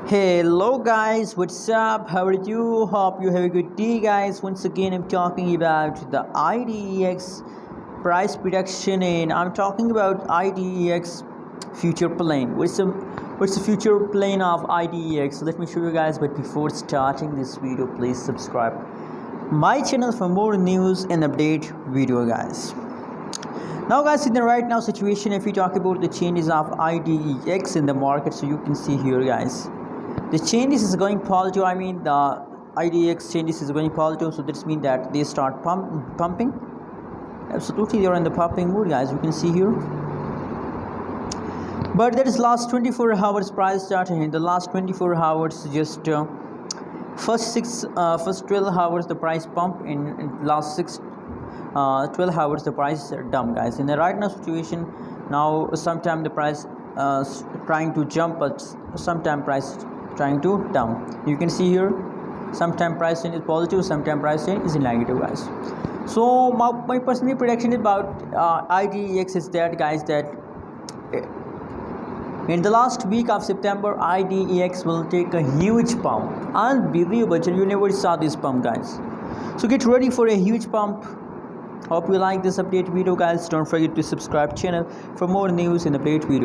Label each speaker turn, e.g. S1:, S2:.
S1: Hello guys, what's up? How are you? Hope you have a good day, guys. Once again, I'm talking about the IDEX price prediction, and I'm talking about IDEX future plane. What's the future plane of IDEX? Let me show you guys. But before starting this video, please subscribe my channel for more news and update video, guys. Now guys, in the right now situation, if we talk about the changes of IDEX in the market, so you can see here, guys, the changes is going positive. I mean, the IDEX changes is going positive, so this means that they start pumping. Absolutely, they are in the pumping mood, guys. You can see here. But that is last 24 hours price chart, and in the last 24 hours, just first 12 hours the price pump, in last 12 hours the price dump, guys. In the right now situation, now sometime the price trying to jump, but sometime price trying to down. You can see here, sometime price change is positive, sometime price change is negative, guys. So my personal prediction about IDEX is that, guys, that in the last week of September, IDEX will take a huge pump. Unbelievable, you never saw this pump, guys. So get ready for a huge pump. Hope you like this update video, guys. Don't forget to subscribe channel for more news and update video.